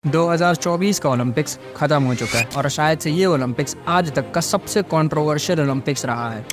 2024 का ओलंपिक्स खत्म हो चुका है और शायद से ये ओलंपिक्स आज तक का सबसे कंट्रोवर्शियल ओलंपिक्स रहा है।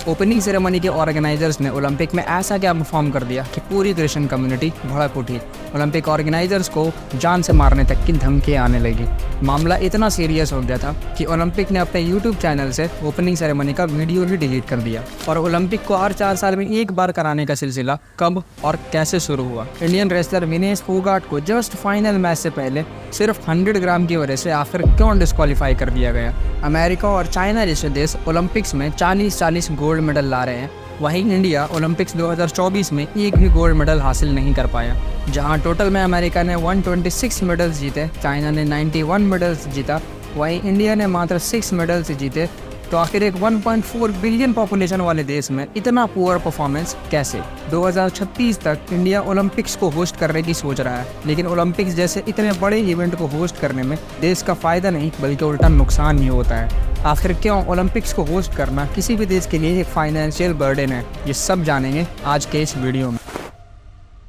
ओपनिंग सेरेमनी के ऑर्गेनाइजर्स ने ओलंपिक में ऐसा क्या परफॉर्म कर दिया कि पूरी क्रिश्चियन कम्युनिटी भड़क उठी। ओलंपिक ऑर्गेनाइजर्स को जान से मारने तक की धमकियां आने लगी। मामला इतना सीरियस हो गया था कि ओलंपिक ने अपने यूट्यूब चैनल से ओपनिंग सेरेमनी का वीडियो ही डिलीट कर दिया। और ओलंपिक को हर 4 साल में एक बार कराने का सिलसिला कब और कैसे शुरू हुआ। इंडियन रेसलर विनेश फोगाट को जस्ट फाइनल मैच से पहले सिर्फ 100 ग्राम की वजह से आखिर क्यों डिस्क्वालीफाई कर दिया गया। अमेरिका और चाइना जैसे देश ओलंपिक्स में 40 गोल्ड मेडल ला रहे हैं, वहीं इंडिया ओलंपिक्स 2024 में एक भी गोल्ड मेडल हासिल नहीं कर पाया। जहां टोटल में अमेरिका ने 126 मेडल्स जीते, चाइना ने 91 मेडल्स जीता, वहीं इंडिया ने मात्र 6 मेडल्स जीते। तो आखिर एक 1.4 बिलियन पॉपुलेशन वाले देश में इतना पुअर परफॉर्मेंस कैसे। 2036 तक इंडिया ओलंपिक्स को होस्ट करने की सोच रहा है, लेकिन ओलंपिक्स जैसे इतने बड़े इवेंट को होस्ट करने में देश का फायदा नहीं बल्कि उल्टा नुकसान ही होता है। आखिर क्यों ओलंपिक्स को होस्ट करना किसी भी देश के लिए एक फाइनेंशियल बर्डन है, ये सब जानेंगे आज के इस वीडियो में।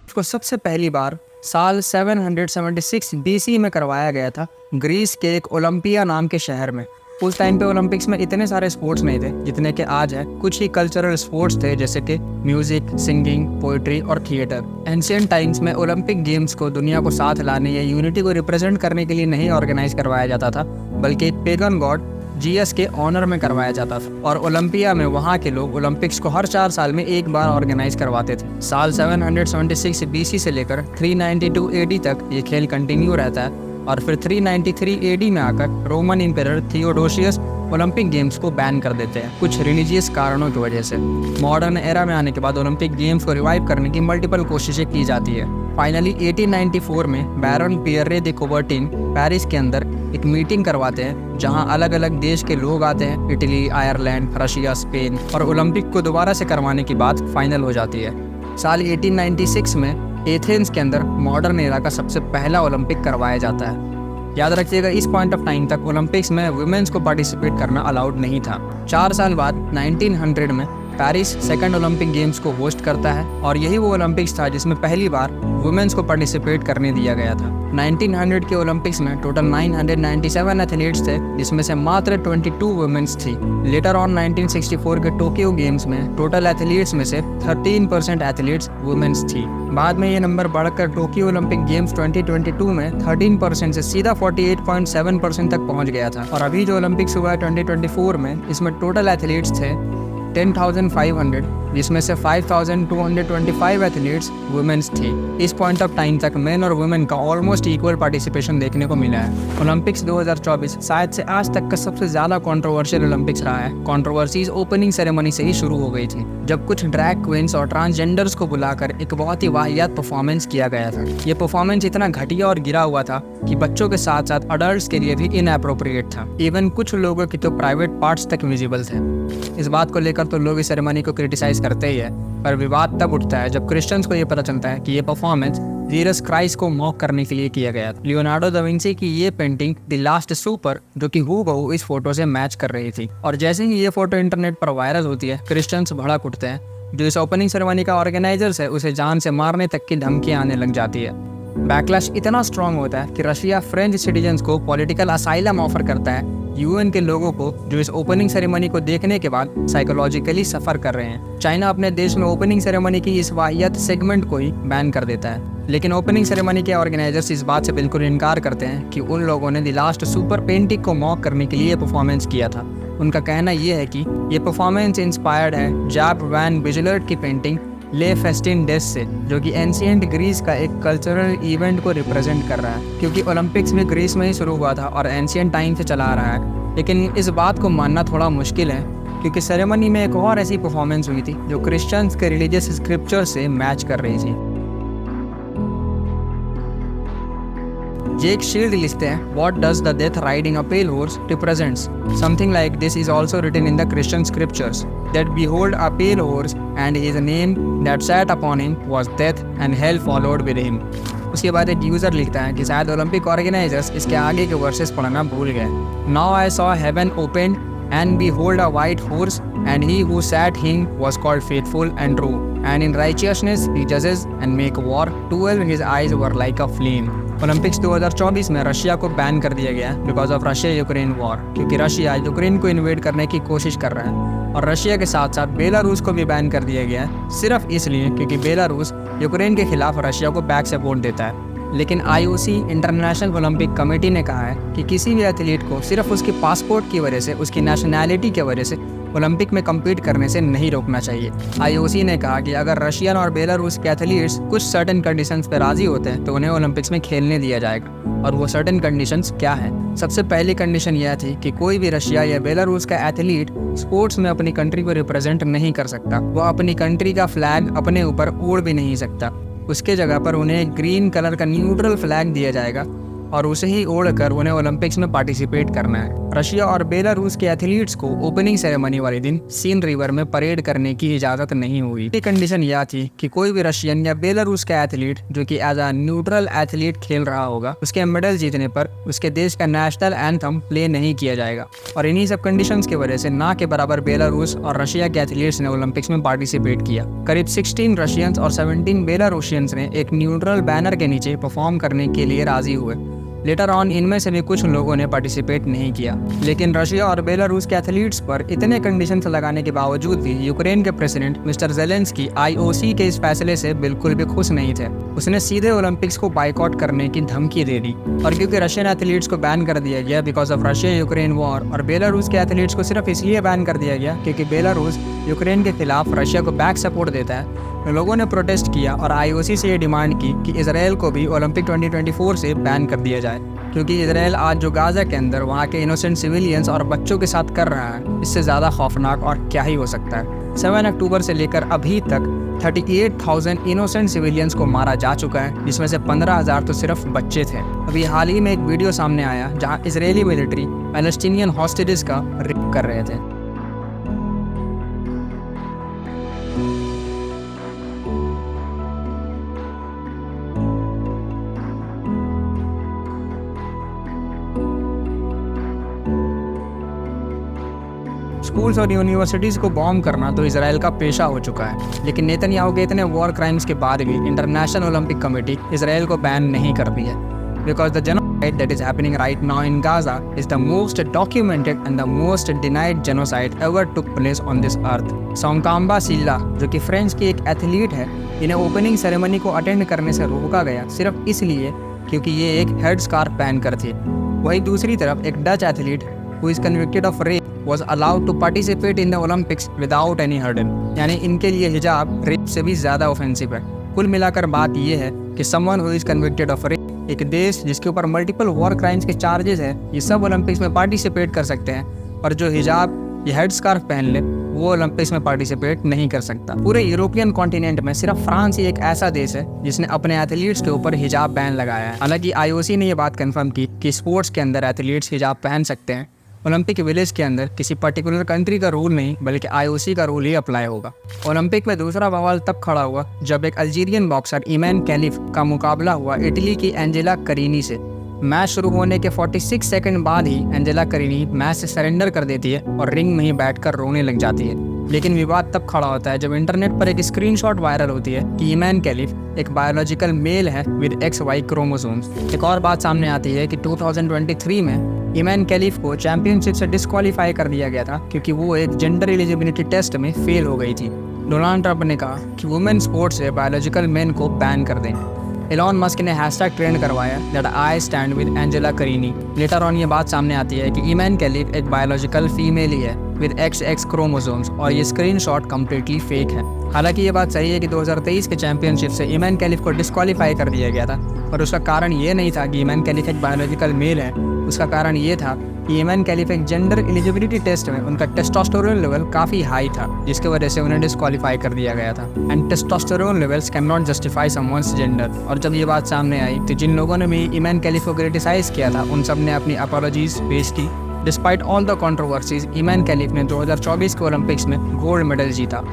इसको सबसे पहली बार साल 776 BC में करवाया गया था ग्रीस के एक ओलंपिया नाम के शहर में। उस टाइम पे ओलंपिक्स में इतने सारे स्पोर्ट्स नहीं थे जितने के आज है। कुछ ही कल्चरल स्पोर्ट्स थे जैसे कि म्यूजिक, सिंगिंग, पोइट्री और थिएटर। एंशिएंट टाइम्स में ओलंपिक गेम्स को दुनिया को साथ लाने या यूनिटी को रिप्रेजेंट करने के लिए नहीं ऑर्गेनाइज करवाया जाता था, बल्कि एक पेगन गॉड जीएस के ऑनर में करवाया जाता था। और ओलंपिया में वहाँ के लोग ओलंपिक्स को हर 4 साल में एक बार ऑर्गेनाइज करवाते थे। साल 776 BC से लेकर 392 AD तक ये खेल कंटिन्यू रहता है और फिर 393 AD में आकर रोमन एम्परर थियोडोशियस ओलंपिक गेम्स को बैन कर देते हैं कुछ रिलीजियस कारणों की वजह से। मॉडर्न एरा में आने के बाद ओलंपिक गेम्स को रिवाइव करने की मल्टीपल कोशिशें की जाती है। फाइनली 1894 में बैरन पियरे दे कोबर्टिन पेरिस के अंदर एक मीटिंग करवाते हैं जहां अलग अलग देश के लोग आते हैं, इटली, आयरलैंड, रशिया, स्पेन, और ओलंपिक को दोबारा से करवाने की बात फाइनल हो जाती है। साल 1896 में एथेंस के अंदर मॉडर्न एरा का सबसे पहला ओलंपिक करवाया जाता है। याद रखिएगा, इस पॉइंट ऑफ टाइम तक ओलंपिक्स में वुमेन्स को पार्टिसिपेट करना अलाउड नहीं था। 4 साल बाद 1900 में पेरिस सेकंड ओलंपिक गेम्स को होस्ट करता है और यही वो ओलंपिक्स था जिसमें पहली बार वुमेन्स को पार्टिसिपेट करने दिया गया था। 1900 के ओलंपिक्स में टोटल 997 एथलीट्स थे, जिसमें से मात्र 22 वुमेन्स थी। लेटर ऑन 1964 के टोक्यो गेम्स में टोटल एथलीट्स में से 13% एथलीट्स वुमेन्स थी। बाद में ये नंबर बढ़कर टोक्यो ओलंपिक गेम्स 2022 में 13% से सीधा 48.7% तक पहुंच गया था। और अभी जो ओलंपिक्स हुआ है 2024 में, इसमें टोटल एथलीट्स थे 10,500, जिसमें से 5,225 एथलीट्स वुमेन्स थी। इस पॉइंट ऑफ टाइम तक मेन और वुमेन का ऑलमोस्ट इक्वल पार्टिसिपेशन देखने को मिला है। ओलंपिक्स 2024 शायद से आज तक का सबसे ज़्यादा कंट्रोवर्शियल ओलंपिक्स रहा है। कंट्रोवर्सीज ओपनिंग सेरेमनी से ही शुरू हो गई थी, जब कुछ ड्रैग क्वींस और ट्रांसजेंडर्स को बुलाकर एक बहुत ही वाहियात परफॉर्मेंस किया गया था। ये परफॉर्मेंस इतना घटिया और गिरा हुआ था कि बच्चों के साथ साथ अडल्ट्स के लिए भी इनएप्रोप्रिएट था। इवन कुछ लोगों की तो प्राइवेट पार्ट्स तक विजिबल थे। इस बात को लेकर तो लोग इस सेरेमनी को क्रिटिसाइज करते ही है, पर विवाद तब उठता है जब क्रिश्चियंस को ये पता चलता है कि ये परफॉर्मेंस जीसस क्राइस्ट को मॉक करने के लिए किया गया था। लियोनार्डो दा विंची की ये पेंटिंग द लास्ट सुपर, जो कि हूबहू इस फोटो से मैच कर रही थी। और जैसे ही ये फोटो इंटरनेट पर वायरल होती है, क्रिश्चियंस भड़क उठते हैं। जो इस ओपनिंग सेरेमनी का ऑर्गेनाइजर्स है, उसे जान से मारने तक की धमकियां आने लग जाती है। बैकलैश इतना स्ट्रॉन्ग होता है कि रशिया फ्रेंच सिटीजन्स को पॉलिटिकल असाइलम ऑफर करता है यूएन के लोगों को, जो इस ओपनिंग सेरेमनी को देखने के बाद साइकोलॉजिकली सफ़र कर रहे हैं। चाइना अपने देश में ओपनिंग सेरेमनी की इस वाहियात सेगमेंट को ही बैन कर देता है। लेकिन ओपनिंग सेरेमनी के ऑर्गेनाइजर्स इस बात से बिल्कुल इनकार करते हैं कि उन लोगों ने द लास्ट सुपर पेंटिंग को मॉक करने के लिए परफॉर्मेंस किया था। उनका कहना यह है कि ये परफॉर्मेंस इंस्पायर्ड है जैप वैन बिजलर्ट की पेंटिंग ले फेस्टिन डेस से, जो कि एंशिएंट ग्रीस का एक कल्चरल इवेंट को रिप्रेजेंट कर रहा है। क्योंकि ओलंपिक्स भी ग्रीस में ही शुरू हुआ था और एंशिएंट टाइम से चला आ रहा है। लेकिन इस बात को मानना थोड़ा मुश्किल है, क्योंकि सेरेमनी में एक और ऐसी परफॉर्मेंस हुई थी जो क्रिश्चियंस के रिलीजियस स्क्रिप्चर से मैच कर रही थी। जेक शील्ड लिखते हैं, What does the death riding a pale horse represents? Something like this is also written in the Christian scriptures, that behold a pale horse, and his name that sat upon him was death, and hell followed with him. उसके बाद एक user लिखता है कि शायद Olympic organisers इसके आगे के वर्सेस पढ़ना भूल गए। Now I saw heaven opened, and behold a white horse, and he who sat him was called faithful and true, and in righteousness he judges and make war. 12 his eyes were like a flame. Olympics 2024 में Russia को ban कर दिया गया है because of Russia Ukraine war, क्योंकि Russia Ukraine को invade करने की कोशिश कर रहा है। और रशिया के साथ साथ बेलारूस को भी बैन कर दिया गया है सिर्फ इसलिए क्योंकि बेलारूस यूक्रेन के खिलाफ रशिया को बैक सपोर्ट देता है। लेकिन IOC इंटरनेशनल ओलंपिक कमेटी ने कहा है कि किसी भी एथलीट को सिर्फ उसके पासपोर्ट की वजह से, उसकी नेशनैलिटी की वजह से ओलंपिक में कम्पीट करने से नहीं रोकना चाहिए। IOC ने कहा कि अगर रशियन और बेलारूस के एथलीट्स कुछ सर्टेन कंडीशंस पर राजी होते हैं तो उन्हें ओलंपिक्स में खेलने दिया जाएगा। और वो सर्टेन कंडीशंस क्या हैं? सबसे पहली कंडीशन यह थी कि कोई भी रशिया या बेलारूस का एथलीट स्पोर्ट्स में अपनी कंट्री को रिप्रेजेंट नहीं कर सकता। वो अपनी कंट्री का फ्लैग अपने ऊपर ओढ़ भी नहीं सकता। उसके जगह पर उन्हें ग्रीन कलर का न्यूट्रल फ्लैग दिया जाएगा और उसे ही ओढ़कर उन्हें ओलंपिक्स में पार्टिसिपेट करना है। रशिया और बेलारूस के एथलीट्स को ओपनिंग सेरेमनी वाले दिन सीन रिवर में परेड करने की इजाज़त नहीं हुई। ये कंडीशन यह थी कि कोई भी रशियन या बेलारूस का एथलीट जो कि एज अ न्यूट्रल एथलीट खेल रहा होगा, उसके मेडल जीतने पर उसके देश का नेशनल एंथम प्ले नहीं किया जाएगा। और इन्हीं सब कंडीशंस की वजह से ना के बराबर बेलारूस और रशिया के एथलीट्स ने ओलंपिक्स में पार्टिसिपेट किया। करीब 16 रशियंस और 17 बेलारूशियंस ने एक न्यूट्रल बैनर के नीचे परफॉर्म करने के लिए राजी हुए। लेटर ऑन इनमें से भी कुछ लोगों ने पार्टिसिपेट नहीं किया। लेकिन रशिया और बेलारूस के एथलीट्स पर इतने कंडीशंस लगाने के बावजूद भी यूक्रेन के प्रेसिडेंट मिस्टर ज़ेलेंस्की IOC के इस फैसले से बिल्कुल भी खुश नहीं थे। उसने सीधे ओलंपिक्स को बाइकआउट करने की धमकी दे दी। और क्योंकि रशियन एथलीट्स को बैन कर दिया गया because of Russia Ukraine war, और बेलारूस के एथलीट्स को सिर्फ इसलिए बैन कर दिया गया क्योंकि बेलारूस यूक्रेन के खिलाफ रशिया को बैक सपोर्ट देता है, लोगों ने प्रोटेस्ट किया और IOC से ये डिमांड की कि इजराइल को भी ओलंपिक 2024 से बैन कर दिया जाए। क्योंकि इजराइल आज जो गाजा के अंदर वहाँ के इनोसेंट सिविलियंस और बच्चों के साथ कर रहा है, इससे ज़्यादा खौफनाक और क्या ही हो सकता है। 7 अक्टूबर से लेकर अभी तक 38,000 इनोसेंट सिविलियंस को मारा जा चुका है, जिसमें से 15,000 तो सिर्फ बच्चे थे। अभी हाल ही में एक वीडियो सामने आया जहाँ इजरायली मिलिट्री पैलेस्टीनियन हॉस्टेजेस का रेप कर रहे थे। स्कूल्स और यूनिवर्सिटीज़ को बॉम्ब करना तो इजराइल का पेशा हो चुका है। लेकिन नेतन्याहू के इतने वॉर क्राइम्स के बाद भी इंटरनेशनल ओलंपिक कमेटी इजराइल को बैन नहीं करती है। Because the genocide that is happening right now in Gaza is the most documented and the most denied genocide ever took place on this earth. सोंकाम्बा सिल्ला जो कि French की एक athlete है, इन्हें ओपनिंग सेरेमनी को अटेंड करने से रोका गया सिर्फ इसलिए क्योंकि ये एक हेड स्कार्फ पहनकर थी। वहीं दूसरी तरफ एक Dutch athlete who is convicted of rape was allowed to participate in the Olympics without any hurdle। यानी इनके लिए हिजाब रेप से भी ज़्यादा ऑफेंसिव है। कुल मिलाकर बात यह है कि someone who is convicted of rape, एक देश जिसके ऊपर मल्टीपल वॉर क्राइम्स के चार्जेस हैं, ये सब ओलंपिक्स में पार्टिसिपेट कर सकते हैं, और जो हिजाब या हेड स्कार्फ पहन ले वो ओलंपिक्स में पार्टिसिपेट नहीं कर सकता। पूरे यूरोपियन कॉन्टिनेंट में सिर्फ फ्रांस ही एक ऐसा देश है जिसने अपने एथलीट्स के ऊपर हिजाब बैन लगाया है। हालांकि IOC ने ये बात कंफर्म की कि स्पोर्ट्स के अंदर एथलीट्स हिजाब पहन सकते हैं। ओलंपिक विलेज के अंदर किसी पर्टिकुलर कंट्री का रूल नहीं बल्कि IOC का रूल ही अप्लाई होगा। ओलंपिक में दूसरा बवाल तब खड़ा हुआ जब एक अल्जीरियन बॉक्सर इमैन कैलिफ का मुकाबला हुआ इटली की एंजेला करीनी से। मैच शुरू होने के 46 सेकंड बाद ही एंजेला करीनी मैच से सरेंडर कर देती है और रिंग में ही बैठकर रोने लग जाती है। लेकिन विवाद तब खड़ा होता है जब इंटरनेट पर एक स्क्रीनशॉट वायरल होती है कि इमैन कैलिफ एक बायोलॉजिकल मेल है विद XY क्रोमोसोम्स। एक और बात सामने आती है कि 2023 में इमैन कैलिफ को चैंपियनशिप से डिस्क्वालीफाई कर दिया गया था क्योंकि वो एक जेंडर एलिजिबिलिटी टेस्ट में फेल हो गई थी। डोनाल्ड ट्रंप ने कहा कि वुमेन स्पोर्ट्स से बायोलॉजिकल मेन को बैन कर दें। एलॉन मस्क ने हैशटैग ट्रेंड करवाया that I stand with Angela Carini. Later on ये बात सामने आती है कि इमैन कैलिफ एक बायोलॉजिकल फीमेल ही है विद XX क्रोमोसोम्स और ये स्क्रीनशॉट कम्प्लीटली फेक है। हालांकि ये बात सही है कि 2023 के चैंपियनशिप से इमैन कैलिफ को डिस्क्वालीफाई कर दिया गया था, और उसका कारण ये नहीं था कि इमैन कैलिफ एक बायोलॉजिकल मेल है। उसका कारण ये था कि इमैन कैलिफ एक जेंडर एलिजिबिलिटी टेस्ट में उनका टेस्टोस्टेरोन लेवल काफ़ी हाई था, जिसकी वजह से उन्हें डिस्क्वालीफाई कर दिया गया था। And testosterone levels can not justify someone's gender. और जब ये बात सामने आई तो जिन लोगों ने भी इमैन कैलिफ को क्रिटिसाइज किया था उन सब ने अपनी अपॉलॉजीज पेश की। Despite all the controversies, Imane Khelif ने 2024 के ओलंपिक्स में गोल्ड मेडल जीता।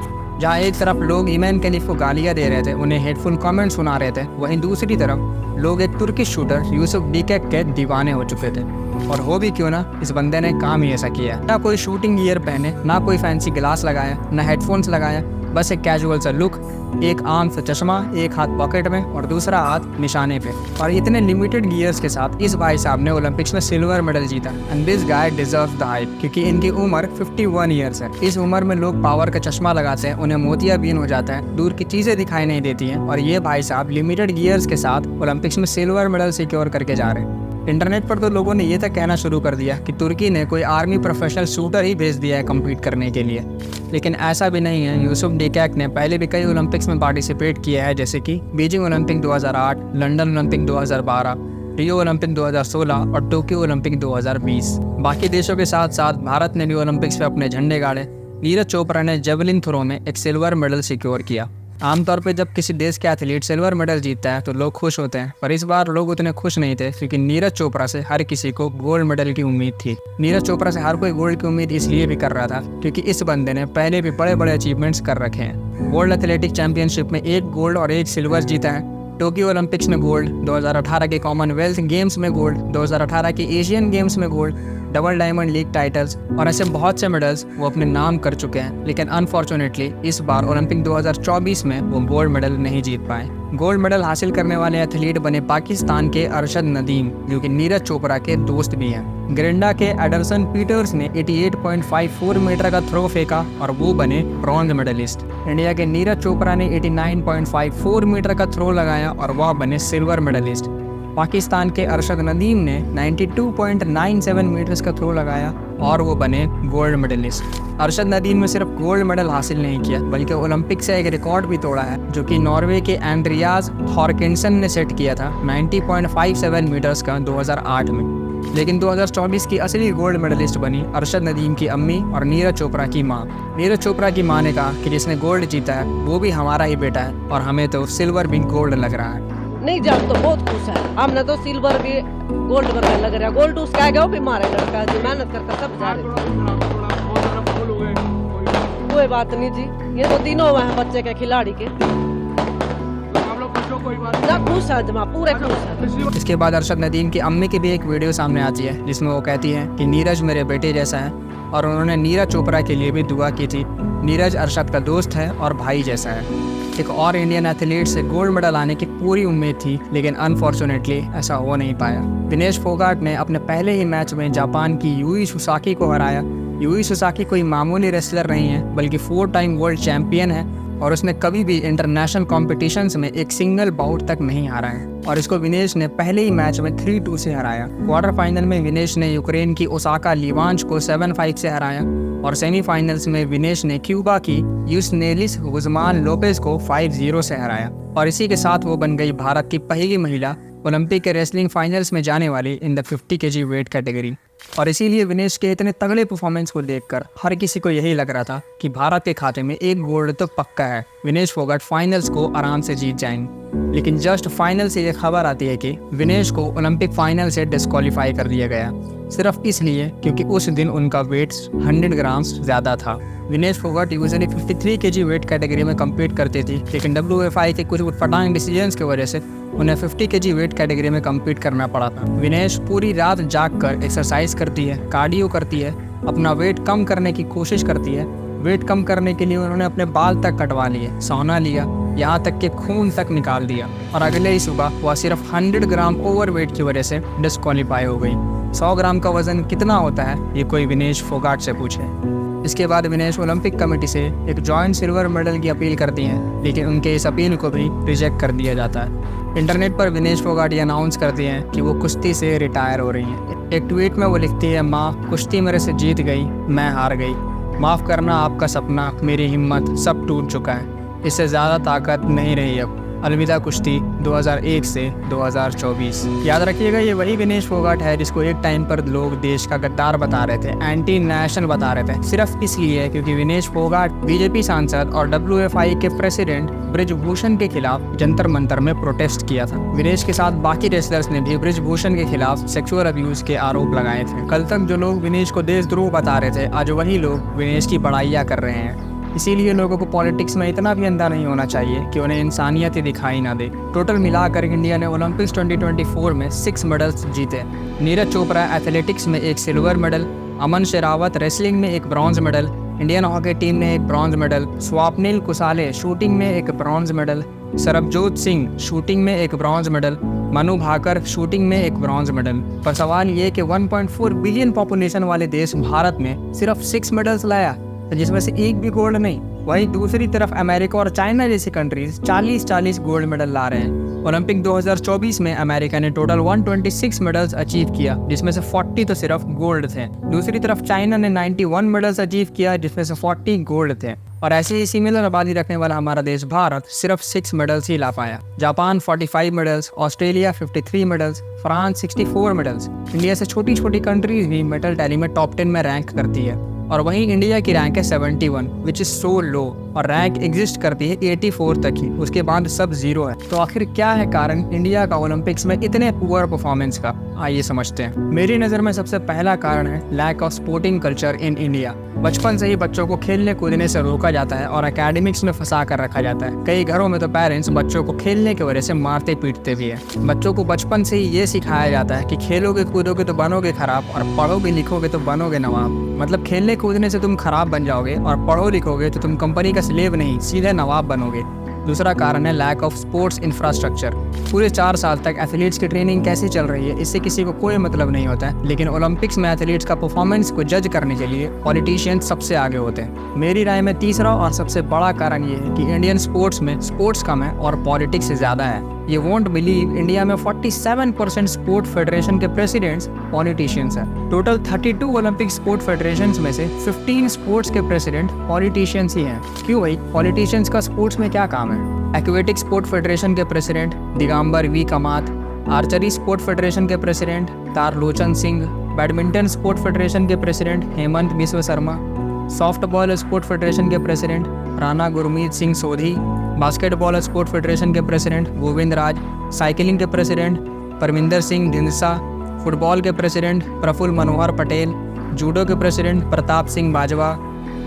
जहाँ एक तरफ लोग इमैन कैलिफ को गालियाँ दे रहे थे, उन्हें हेटफुल कमेंट सुना रहे थे, वहीं दूसरी तरफ लोग एक तुर्किश शूटर यूसुफ डीकेक के दीवाने हो चुके थे। और हो भी क्यों ना, इस बंदे ने काम ही ऐसा किया। ना कोई शूटिंग गियर पहने, ना कोई फैंसी ग्लास लगाया, ना हेडफोन्स लगाया, बस एक कैजुअल सा लुक, एक आम सा चश्मा, एक हाथ पॉकेट में और दूसरा हाथ निशाने पे, और इतने लिमिटेड गियर्स के साथ इस भाई साहब ने ओलंपिक्स में सिल्वर मेडल जीता। And this guy deserves the hype, क्योंकि इनकी उम्र 51 ईयर्स है। इस उम्र में लोग पावर का चश्मा लगाते हैं, उन्हें मोतियाबिंद हो जाता है, दूर की चीजें दिखाई नहीं देती हैं, और ये भाई साहब लिमिटेड गियर्स के साथ ओलंपिक्स में सिल्वर मेडल सिक्योर करके जा रहे हैं। इंटरनेट पर तो लोगों ने ये तक कहना शुरू कर दिया कि तुर्की ने कोई आर्मी प्रोफेशनल शूटर ही भेज दिया है कम्पीट करने के लिए, लेकिन ऐसा भी नहीं है। यूसुफ डिकैक ने पहले भी कई ओलंपिक्स में पार्टिसिपेट किया है, जैसे कि Beijing Olympic 2008, London Olympic 2012, Rio Olympic 2016 और टोक्यो ओलंपिक 2020। बाकी देशों के साथ साथ भारत ने भी ओलंपिक्स में अपने झंडे गाड़े। नीरज चोपड़ा ने जेवलिन थ्रो में एक सिल्वर मेडल सिक्योर किया। आमतौर पे जब किसी देश के एथलीट सिल्वर मेडल जीतता है तो लोग खुश होते हैं, पर इस बार लोग उतने खुश नहीं थे, क्योंकि नीरज चोपड़ा से हर किसी को गोल्ड मेडल की उम्मीद थी। नीरज चोपड़ा से हर कोई गोल्ड की उम्मीद इसलिए भी कर रहा था क्योंकि इस बंदे ने पहले भी बड़े बड़े अचीवमेंट्स कर रखे हैं। वर्ल्ड एथलेटिक चैंपियनशिप में 1 गोल्ड और 1 सिल्वर जीता है। टोक्यो ओलंपिक्स में गोल्ड, 2018 के कॉमनवेल्थ गेम्स में गोल्ड, 2018 के एशियन गेम्स में gold, double diamond league titles और ऐसे बहुत से मेडल्स वो अपने नाम कर चुके हैं। लेकिन अनफॉर्चुनेटली इस बार ओलंपिक 2024 में वो गोल्ड मेडल नहीं जीत पाए। गोल्ड मेडल हासिल करने वाले एथलीट बने पाकिस्तान के अरशद नदीम, जो कि नीरज चोपड़ा के दोस्त भी हैं। ग्रेंडा के एडरसन पीटर्स ने 88.54 मीटर का थ्रो फेंका और वो बने ब्रॉन्ज मेडलिस्ट। इंडिया के नीरज चोपड़ा ने 89.54 मीटर का थ्रो लगाया और वह बने सिल्वर मेडलिस्ट। पाकिस्तान के अरशद नदीम ने 92.97 मीटर्स का थ्रो लगाया और वो बने गोल्ड मेडलिस्ट। अरशद नदीम ने सिर्फ गोल्ड मेडल हासिल नहीं किया, बल्कि ओलंपिक से एक रिकॉर्ड भी तोड़ा है, जो कि नॉर्वे के एंड्रियास थॉर्किंसन ने सेट किया था 90.57 मीटर्स का 2008 में। लेकिन 2024 की असली गोल्ड मेडलिस्ट बनी अरशद नदीम की अम्मी और नीरज चोपड़ा की माँ। नीरज चोपड़ा की माँ ने कहा कि जिसने गोल्ड जीता है वो भी हमारा ही बेटा है और हमें तो सिल्वर भी गोल्ड लग रहा है। नहीं जान तो बहुत खुश है, हमने तो सिल्वर भी गोल्ड वर्गा लग रहा है। गोल्ड उसका गया भी मारे लड़का जी मेहनत करके सब जा रहे। कोई बात नहीं जी, ये तो तीनों हुए हैं बच्चे के खिलाड़ी के। खुश है जमा, पूरे खुश है। इसके बाद अरशद नदीम की अम्मी की भी एक वीडियो सामने आती है, जिसमें वो कहती है कि नीरज मेरे बेटे जैसा है, और उन्होंने नीरज चोपड़ा के लिए भी दुआ की थी। नीरज अरशद का दोस्त है और भाई जैसा है। एक और इंडियन एथलीट से गोल्ड मेडल आने की पूरी उम्मीद थी, लेकिन अनफॉर्चुनेटली ऐसा हो नहीं पाया। विनेश फोगाट ने अपने पहले ही मैच में जापान की यूई सुसाकी को हराया। यूई सुसाकी कोई मामूली रेसलर नहीं है, बल्कि 4 टाइम वर्ल्ड चैंपियन है और उसने कभी भी इंटरनेशनल कॉम्पिटिशन्स में एक सिंगल बाउट तक नहीं हारा है, और इसको विनेश ने पहले ही मैच में 3-2 से हराया। क्वार्टर फाइनल में विनेश ने यूक्रेन की ओसाका लिवांच को 7-5 से हराया, और सेमीफाइनल्स में विनेश ने क्यूबा की यूसनेलिस गुज़मान लोपेज को 5-0 से हराया, और इसी के साथ वो बन गई भारत की पहली महिला ओलंपिक के रेसलिंग फाइनल्स में जाने वाली in the 50 kg weight category. और इसीलिए विनेश के इतने तगड़े परफॉर्मेंस को देखकर हर किसी को यही लग रहा था कि भारत के खाते में एक गोल्ड तो पक्का है, विनेश फोगाट फाइनल्स को आराम से जीत जाएंगे। लेकिन जस्ट फाइनल से ये खबर आती है कि विनेश को ओलंपिक फाइनल से डिस्क्वालीफाई कर दिया गया, सिर्फ इसलिए क्योंकि उस दिन उनका वेट 100 ग्राम्स ज़्यादा था। Vinesh Phogat usually 53 kg weight category में कम्पीट करती थी, लेकिन WFI के कुछ उटपटांग डिसीजंस की वजह से उन्हें 50 kg वेट कैटेगरी में कम्पीट करना पड़ा था। विनेश पूरी रात जाग कर एक्सरसाइज करती है, कार्डियो करती है, अपना वेट कम करने की कोशिश करती है। वेट कम करने के लिए उन्होंने अपने बाल तक कटवा लिए, सोना लिया, यहाँ तक कि खून तक निकाल दिया, और अगले ही सुबह वह सिर्फ 100 ग्राम ओवरवेट की वजह से डिस्क्वालीफाई हो गई। 100 ग्राम का वजन कितना होता है ये कोई विनेश फोगाट से पूछे। इसके बाद विनेश ओलंपिक कमेटी से एक जॉइंट सिल्वर मेडल की अपील करती हैं, लेकिन उनके इस अपील को भी रिजेक्ट कर दिया जाता है। इंटरनेट पर विनेश फोगाट ये अनाउंस करती हैं कि वो कुश्ती से रिटायर हो रही हैं। एक ट्वीट में वो लिखती है, माँ कुश्ती मेरे से जीत गई, मैं हार गई, माफ़ करना आपका सपना, मेरी हिम्मत सब टूट चुका है, इससे ज़्यादा ताकत नहीं रही अब, अलविदा कुश्ती 2001 से 2024। याद रखिएगा, ये वही विनेश फोगाट है जिसको एक टाइम पर लोग देश का गद्दार बता रहे थे, एंटी नेशनल बता रहे थे, सिर्फ इसलिए क्योंकि विनेश फोगाट बीजेपी सांसद और WFI के प्रेसिडेंट ब्रिजभूषण के खिलाफ जंतर मंतर में प्रोटेस्ट किया था। विनेश के साथ बाकी रेसलर्स ने भी ब्रिजभूषण के खिलाफ सेक्सुअल अब्यूज के आरोप लगाए थे। कल तक जो लोग विनेश को देशद्रोह बता रहे थे, आज वही लोग विनेश की बड़ाइयाँ कर रहे हैं। इसीलिए लोगों को पॉलिटिक्स में इतना भी अंधा नहीं होना चाहिए कि उन्हें इंसानियत ही दिखाई ना दे। टोटल मिलाकर इंडिया ने ओलंपिक्स 2024 में 6 मेडल्स जीते। नीरज चोपड़ा एथलेटिक्स में एक silver medal, Aman Sehrawat wrestling में एक bronze medal, Indian hockey team ने एक bronze medal, Swapnil Kusale shooting में एक bronze medal, Sarabjot Singh shooting में एक bronze medal, Manu Bhaker shooting में एक ब्रॉन्ज मेडल। पर सवाल ये कि 1.4 बिलियन पॉपुलेशन वाले देश भारत में सिर्फ 6 मेडल्स लाया, जिसमें से एक भी गोल्ड नहीं। वहीं दूसरी तरफ अमेरिका और चाइना जैसी कंट्रीज 40-40 गोल्ड मेडल ला रहे हैं। ओलंपिक 2024 में अमेरिका ने टोटल 126 मेडल्स अचीव किया, जिसमें से 40 तो सिर्फ गोल्ड थे। दूसरी तरफ चाइना ने 91 मेडल्स अचीव किया, जिसमें से 40 गोल्ड थे। और ऐसे ही सिमिलर आबादी रखने वाला हमारा देश भारत सिर्फ 6 मेडल्स ही ला पाया। Japan 45 medals, Australia 53 medals, France 64 medals. India से छोटी छोटी कंट्रीज भी मेडल टैली में टॉप 10 में रैंक करती है, और वहीं इंडिया की रैंक है 71, विच इज़ सो लो। और रैंक एग्जिस्ट करती है 84 तक ही, उसके बाद सब जीरो है। तो आखिर क्या है कारण इंडिया का ओलंपिक्स में इतने पुअर परफॉर्मेंस का, आइए समझते हैं। मेरी नज़र में सबसे पहला कारण है lack of sporting culture in India. बचपन से ही बच्चों को खेलने कूदने से रोका जाता है और एकेडमिक्स में फंसा कर रखा जाता है। कई घरों में तो पेरेंट्स बच्चों को खेलने की वजह से मारते पीटते भी है। बच्चों को बचपन से ही ये सिखाया जाता है कि खेलोगे कूदोगे तो बनोगे खराब, और पढ़ोगे लिखोगे तो बनोगे नवाब। मतलब खेलने कूदने से तुम खराब बन जाओगे, और पढ़ो लिखोगे तो तुम कंपनी का स्लेव नहीं, सीधे नवाब बनोगे। दूसरा कारण है लैक ऑफ स्पोर्ट्स इंफ्रास्ट्रक्चर। पूरे 4 साल तक एथलीट्स की ट्रेनिंग कैसे चल रही है, इससे किसी को कोई मतलब नहीं होता है, लेकिन ओलंपिक्स में एथलीट्स का परफॉर्मेंस को जज करने के लिए पॉलिटिशियंस सबसे आगे होते हैं। मेरी राय में तीसरा और सबसे बड़ा कारण ये है कि इंडियन स्पोर्ट्स में स्पोर्ट्स कम है और पॉलिटिक्स ज़्यादा है। ये वोंट बिलीव, इंडिया में 47% स्पोर्ट फेडरेशन के प्रेसिडेंट्स पॉलिटिशियंस हैं। टोटल 32 ओलंपिक स्पोर्ट फेडरेशंस में से 15 स्पोर्ट्स के प्रेसिडेंट पॉलिटिशियंस ही हैं। क्यों भाई, पॉलिटिशियंस का स्पोर्ट्स में क्या काम है? एक्वेटिक स्पोर्ट फेडरेशन के president Digambar V Kamat, archery sport federation के president Tarlochan Singh, badminton sport federation के president Hemant Biswa Sarma, softball sport federation के president Rana Gurmeet Singh Sodhi, basketball sport federation के प्रेसिडेंट गोविंद राज, साइकिलिंग के प्रेसिडेंट परमिंदर सिंह ढिंडसा, फुटबॉल के प्रेसिडेंट प्रफुल्ल मनोहर पटेल, जूडो के प्रेसिडेंट प्रताप सिंह बाजवा,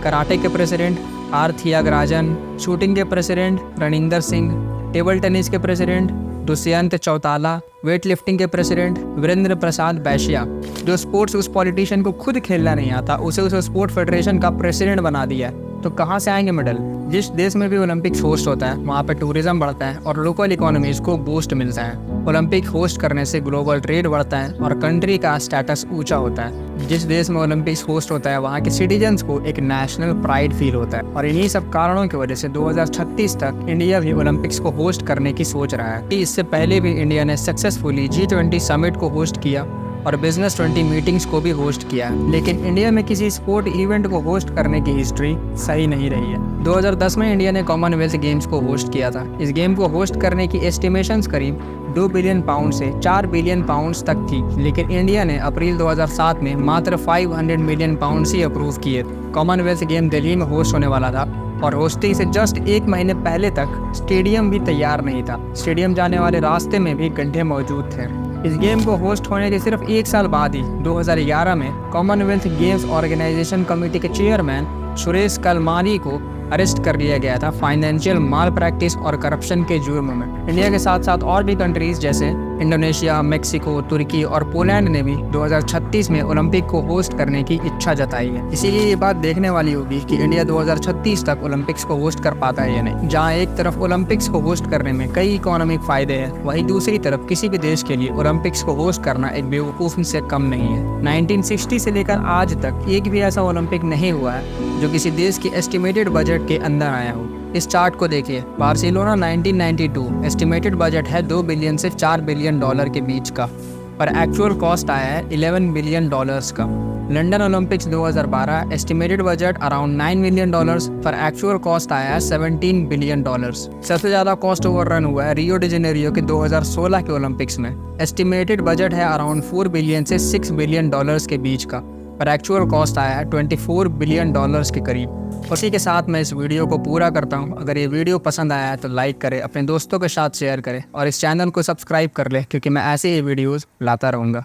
कराटे के प्रेसिडेंट आर थियागराजन, शूटिंग के president Raninder Singh, table tennis के president Dushyant Chautala, weight lifting के प्रेसिडेंट वीरेंद्र प्रसाद बैशिया। जो स्पोर्ट्स उस पॉलिटिशियन को खुद खेलना नहीं आता, उसे उस स्पोर्ट फेडरेशन का प्रेसिडेंट बना दिया, तो कहाँ से आएंगे मेडल? जिस देश में भी ओलंपिक्स होस्ट होता है वहाँ पे टूरिज्म बढ़ता है और लोकल इकोनॉमीज को बूस्ट मिलता है। ओलंपिक होस्ट करने से ग्लोबल ट्रेड बढ़ता है और कंट्री का स्टेटस ऊंचा होता है। जिस देश में ओलंपिक्स होस्ट होता है वहाँ के सिटीजन्स को एक नेशनल प्राइड फील होता है, और इन्हीं सब कारणों की वजह से 2036 तक इंडिया भी ओलंपिक्स को होस्ट करने की सोच रहा है। इससे पहले भी इंडिया ने सक्सेसफुली G20 समिट को होस्ट किया और बिजनेस 20 मीटिंग्स को भी होस्ट किया, लेकिन इंडिया में किसी स्पोर्ट इवेंट को होस्ट करने की हिस्ट्री सही नहीं रही है। 2010 में इंडिया ने कॉमनवेल्थ गेम्स को होस्ट किया था। इस गेम को होस्ट करने की एस्टिमेशंस करीब 2 बिलियन पाउंड से 4 बिलियन पाउंड्स तक थी, लेकिन इंडिया ने अप्रैल 2007 में मात्र 500 मिलियन पाउंड्स ही अप्रूव किए। कॉमनवेल्थ गेम दिल्ली में होस्ट होने वाला था और होस्टिंग से जस्ट 1 महीने पहले तक स्टेडियम भी तैयार नहीं था। स्टेडियम जाने वाले रास्ते में भी गड्ढे मौजूद थे। इस गेम को होस्ट होने के सिर्फ 1 साल बाद ही 2011 में कॉमनवेल्थ गेम्स ऑर्गेनाइजेशन कमेटी के चेयरमैन सुरेश कलमारी को अरेस्ट कर लिया गया था फाइनेंशियल माल प्रैक्टिस और करप्शन के जुर्म में। इंडिया के साथ साथ और भी कंट्रीज जैसे इंडोनेशिया, मेक्सिको, तुर्की और पोलैंड ने भी 2036 में ओलंपिक को होस्ट करने की इच्छा जताई है। इसीलिए ये बात देखने वाली होगी कि इंडिया 2036 तक ओलंपिक्स को होस्ट कर पाता है या नहीं। जहाँ एक तरफ ओलंपिक्स को होस्ट करने में कई इकोनॉमिक फायदे हैं, वहीं दूसरी तरफ किसी भी देश के लिए ओलंपिक्स को होस्ट करना एक बेवकूफ़ी से कम नहीं है। 1960 से लेकर आज तक एक भी ऐसा ओलंपिक नहीं हुआ है जो किसी देश की एस्टिमेटेड बजट के अंदर आया हो। इस चार्ट को देखिए, बार्सिलोना 1992 एस्टिमेटेड बजट है 2 बिलियन से 4 बिलियन डॉलर के बीच का, पर एक्चुअल कॉस्ट आया है 11 बिलियन डॉलर्स का। London Olympics 2012 estimated budget around 9 million dollars, पर एक्चुअल कॉस्ट आया है 17 बिलियन डॉलर्स। सबसे ज़्यादा कॉस्ट ओवररन हुआ है रियो डी जेनेरियो के 2016 के ओलंपिक्स में। एस्टिमेटेड बजट है अराउंड 4 बिलियन से 6 बिलियन डॉलर्स के बीच का, पर एक्चुअल कॉस्ट आया है 24 बिलियन डॉलर्स के करीब। उसी के साथ मैं इस वीडियो को पूरा करता हूं। अगर ये वीडियो पसंद आया है तो लाइक करें, अपने दोस्तों के साथ शेयर करें और इस चैनल को सब्सक्राइब कर लें, क्योंकि मैं ऐसे ही वीडियोस लाता रहूँगा।